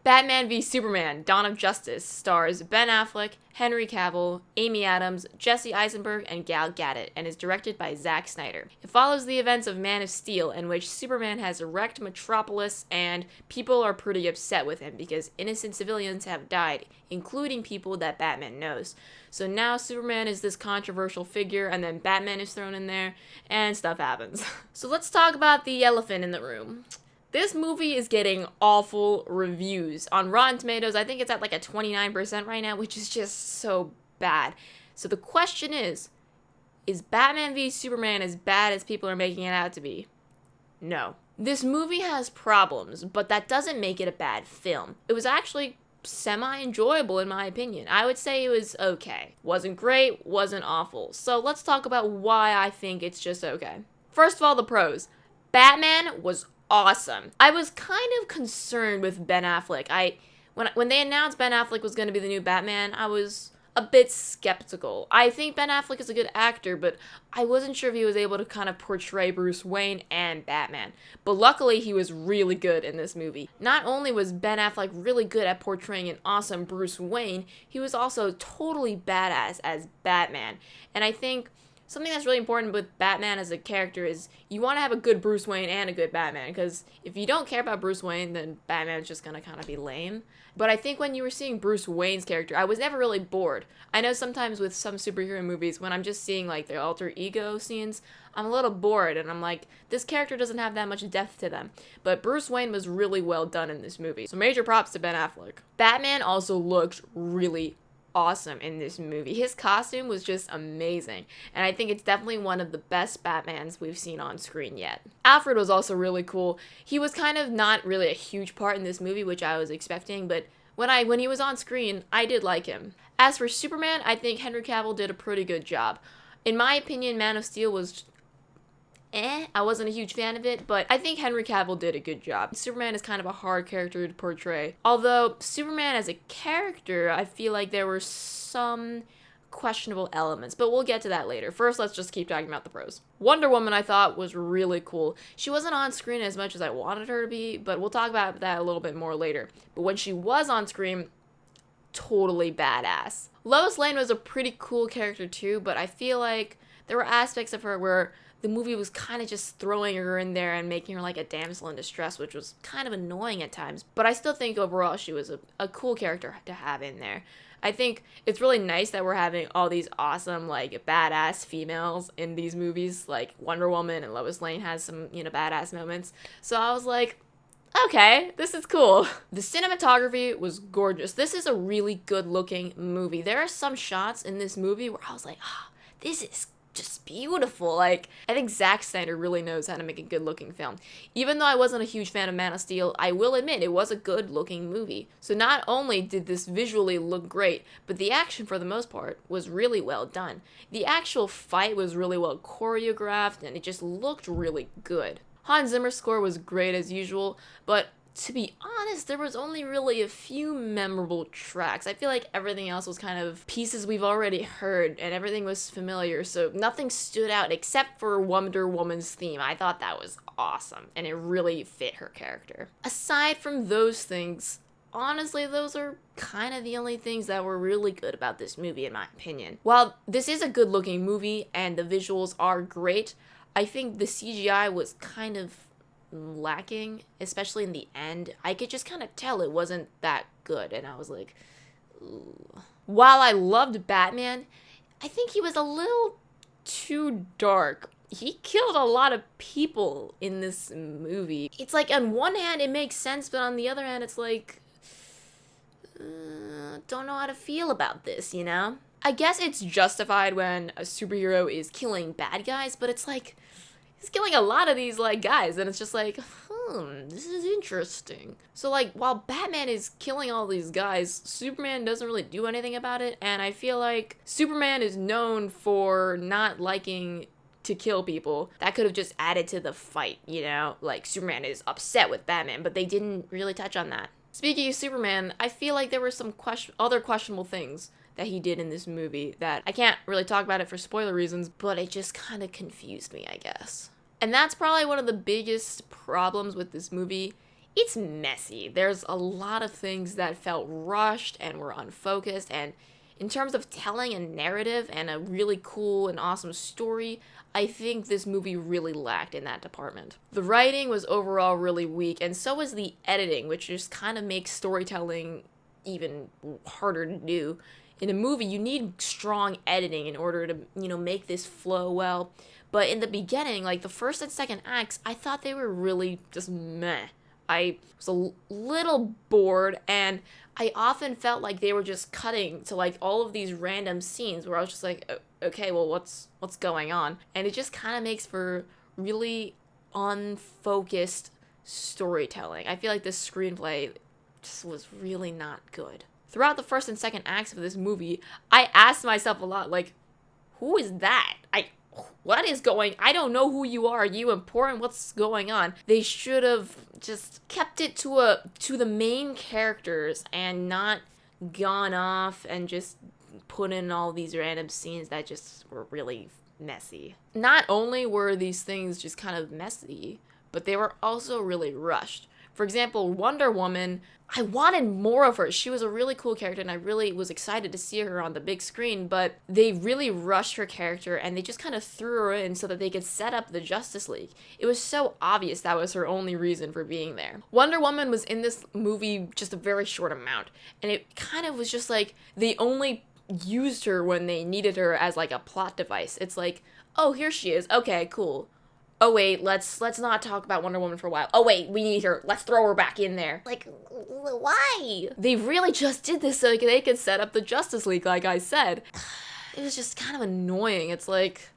Batman v Superman: Dawn of Justice stars Ben Affleck, Henry Cavill, Amy Adams, Jesse Eisenberg, and Gal Gadot, and is directed by Zack Snyder. It follows the events of Man of Steel, in which Superman has wrecked Metropolis, and people are pretty upset with him because innocent civilians have died, including people that Batman knows. So now Superman is this controversial figure, and then Batman is thrown in there, and stuff happens. So let's talk about the elephant in the room. This movie is getting awful reviews. On Rotten Tomatoes, I think it's at like a 29% right now, which is just so bad. So the question is Batman v Superman as bad as people are making it out to be? No. This movie has problems, but that doesn't make it a bad film. It was actually semi-enjoyable in my opinion. I would say it was okay. Wasn't great, wasn't awful. So let's talk about why I think it's just okay. First of all, the pros. Batman was awesome. I was kind of concerned with Ben Affleck. When they announced Ben Affleck was going to be the new Batman, I was a bit skeptical. I think Ben Affleck is a good actor, but I wasn't sure if he was able to kind of portray Bruce Wayne and Batman. But luckily, he was really good in this movie. Not only was Ben Affleck really good at portraying an awesome Bruce Wayne, he was also totally badass as Batman. And I think something that's really important with Batman as a character is you want to have a good Bruce Wayne and a good Batman, because if you don't care about Bruce Wayne, then Batman's just going to kind of be lame. But I think when you were seeing Bruce Wayne's character, I was never really bored. I know sometimes with some superhero movies, when I'm just seeing like their alter ego scenes, I'm a little bored, and I'm like, this character doesn't have that much depth to them. But Bruce Wayne was really well done in this movie. So major props to Ben Affleck. Batman also looked really awesome in this movie. His costume was just amazing, and I think it's definitely one of the best Batmans we've seen on screen yet. Alfred was also really cool. He was kind of not really a huge part in this movie, which I was expecting, but when he was on screen, I did like him. As for Superman, I think Henry Cavill did a pretty good job. In my opinion, Man of Steel was I wasn't a huge fan of it, but I think Henry Cavill did a good job. Superman is kind of a hard character to portray. Although, Superman as a character, I feel like there were some questionable elements, but we'll get to that later. First, let's just keep talking about the pros. Wonder Woman, I thought, was really cool. She wasn't on screen as much as I wanted her to be, but we'll talk about that a little bit more later. But when she was on screen, totally badass. Lois Lane was a pretty cool character too, but I feel like there were aspects of her where the movie was kind of just throwing her in there and making her like a damsel in distress, which was kind of annoying at times. But I still think overall she was a cool character to have in there. I think it's really nice that we're having all these awesome, like, badass females in these movies. Like, Wonder Woman and Lois Lane has some, badass moments. So I was like, okay, this is cool. The cinematography was gorgeous. This is a really good-looking movie. There are some shots in this movie where I was like, this is just beautiful. Like, I think Zack Snyder really knows how to make a good-looking film. Even though I wasn't a huge fan of Man of Steel, I will admit it was a good-looking movie. So not only did this visually look great, but the action for the most part was really well done. The actual fight was really well choreographed, and it just looked really good. Hans Zimmer's score was great as usual, but to be honest, there was only really a few memorable tracks. I feel like everything else was kind of pieces we've already heard, and everything was familiar, so nothing stood out except for Wonder Woman's theme. I thought that was awesome, and it really fit her character. Aside from those things, honestly, those are kind of the only things that were really good about this movie, in my opinion. While this is a good-looking movie, and the visuals are great, I think the CGI was kind of lacking, especially in the end. I could just kind of tell it wasn't that good, and I was like, ooh. While I loved Batman, I think he was a little too dark. He killed a lot of people in this movie. It's like, on one hand, it makes sense, but on the other hand, it's like, don't know how to feel about this, I guess it's justified when a superhero is killing bad guys, but it's like, he's killing a lot of these, guys, and it's just like, this is interesting. So, while Batman is killing all these guys, Superman doesn't really do anything about it, and I feel like Superman is known for not liking to kill people. That could have just added to the fight, Superman is upset with Batman, but they didn't really touch on that. Speaking of Superman, I feel like there were some other questionable things that he did in this movie that I can't really talk about it for spoiler reasons, but it just kind of confused me, I guess. And that's probably one of the biggest problems with this movie. it's messy. There's a lot of things that felt rushed and were unfocused, and in terms of telling a narrative and a really cool and awesome story, I think this movie really lacked in that department. The writing was overall really weak, and so was the editing, which just kind of makes storytelling even harder to do. In a movie, you need strong editing in order to, make this flow well. But in the beginning, like the first and second acts, I thought they were really just meh. I was a little bored, and I often felt like they were just cutting to like all of these random scenes where I was just like, okay, well, what's going on? And it just kind of makes for really unfocused storytelling. I feel like this screenplay just was really not good. Throughout the first and second acts of this movie, I asked myself a lot, like, who is that? What is going? I don't know who you are. Are you important? What's going on? They should have just kept it to the main characters and not gone off and just put in all these random scenes that just were really messy. Not only were these things just kind of messy, but they were also really rushed. For example, Wonder Woman, I wanted more of her. She was a really cool character, and I really was excited to see her on the big screen, but they really rushed her character, and they just kind of threw her in so that they could set up the Justice League. It was so obvious that was her only reason for being there. Wonder Woman was in this movie just a very short amount, and it kind of was just like they only used her when they needed her as like a plot device. It's like, oh, here she is. Okay, cool. Oh wait, let's not talk about Wonder Woman for a while. Oh wait, we need her. Let's throw her back in there. Like, why? They really just did this so they could set up the Justice League, like I said. It was just kind of annoying. It's like,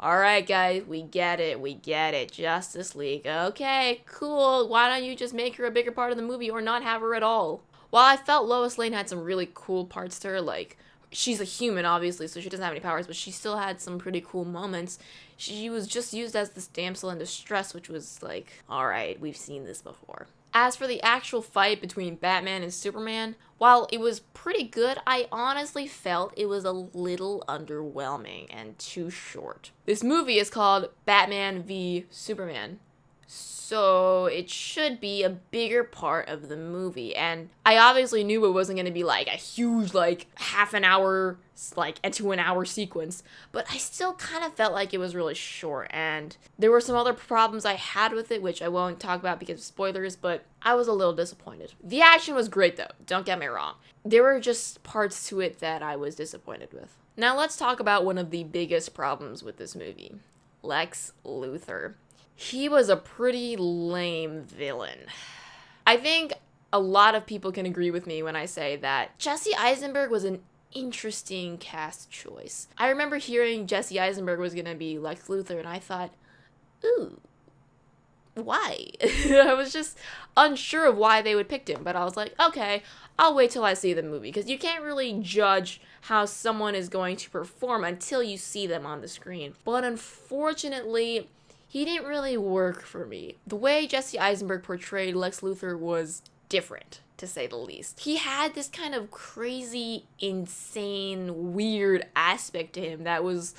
alright guys, we get it. Justice League. Okay, cool. Why don't you just make her a bigger part of the movie or not have her at all? While I felt Lois Lane had some really cool parts to her, like, she's a human, obviously, so she doesn't have any powers, but she still had some pretty cool moments. She was just used as this damsel in distress, which was like, alright, we've seen this before. As for the actual fight between Batman and Superman, while it was pretty good, I honestly felt it was a little underwhelming and too short. This movie is called Batman v Superman, so it should be a bigger part of the movie, and I obviously knew it wasn't going to be like a huge like half an hour like into an hour sequence, but I still kind of felt like it was really short, and there were some other problems I had with it which I won't talk about because of spoilers, but I was a little disappointed. The action was great though, don't get me wrong. There were just parts to it that I was disappointed with. Now let's talk about one of the biggest problems with this movie, Lex Luthor. He was a pretty lame villain. I think a lot of people can agree with me when I say that Jesse Eisenberg was an interesting cast choice. I remember hearing Jesse Eisenberg was going to be Lex Luthor, and I thought, ooh, why? I was just unsure of why they would pick him, but I was like, okay, I'll wait till I see the movie, because you can't really judge how someone is going to perform until you see them on the screen. But unfortunately, he didn't really work for me. The way Jesse Eisenberg portrayed Lex Luthor was different, to say the least. He had this kind of crazy, insane, weird aspect to him that was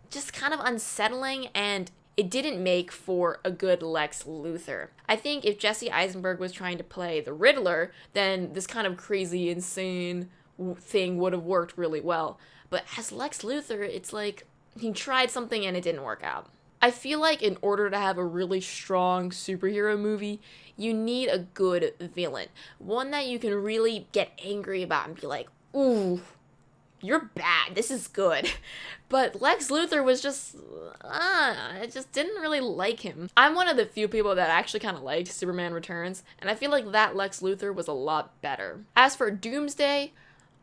just kind of unsettling, and it didn't make for a good Lex Luthor. I think if Jesse Eisenberg was trying to play the Riddler, then this kind of crazy, insane thing would have worked really well. But as Lex Luthor, it's like he tried something and it didn't work out. I feel like in order to have a really strong superhero movie, you need a good villain. One that you can really get angry about and be like, ooh, you're bad, this is good. But Lex Luthor was just, I just didn't really like him. I'm one of the few people that actually kind of liked Superman Returns, and I feel like that Lex Luthor was a lot better. As for Doomsday,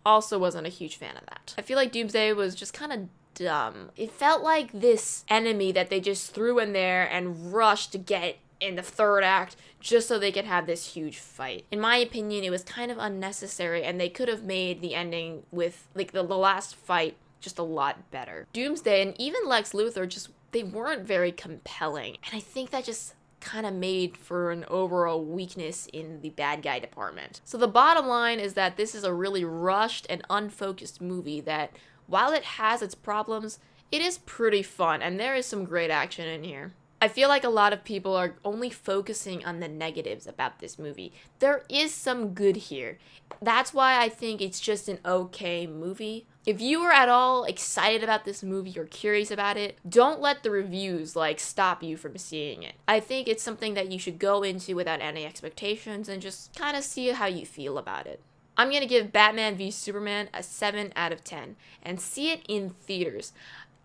also wasn't a huge fan of that. I feel like Doomsday was just kind of dumb. It felt like this enemy that they just threw in there and rushed to get in the third act just so they could have this huge fight. In my opinion, it was kind of unnecessary, and they could have made the ending with like the last fight just a lot better. Doomsday and even Lex Luthor just, they weren't very compelling, and I think that just kind of made for an overall weakness in the bad guy department. So the bottom line is that this is a really rushed and unfocused movie that, while it has its problems, it is pretty fun, and there is some great action in here. I feel like a lot of people are only focusing on the negatives about this movie. There is some good here. That's why I think it's just an okay movie. If you are at all excited about this movie or curious about it, don't let the reviews stop you from seeing it. I think it's something that you should go into without any expectations and just kind of see how you feel about it. I'm going to give Batman v Superman a 7 out of 10 and see it in theaters.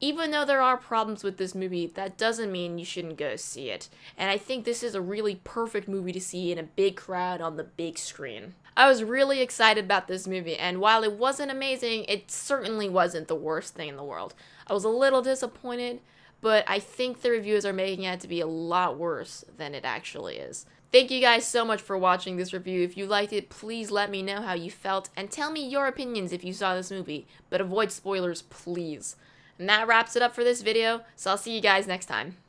Even though there are problems with this movie, that doesn't mean you shouldn't go see it. And I think this is a really perfect movie to see in a big crowd on the big screen. I was really excited about this movie, and while it wasn't amazing, it certainly wasn't the worst thing in the world. I was a little disappointed, but I think the reviews are making it out to be a lot worse than it actually is. Thank you guys so much for watching this review. If you liked it, please let me know how you felt, and tell me your opinions if you saw this movie, but avoid spoilers, please. And that wraps it up for this video, so I'll see you guys next time.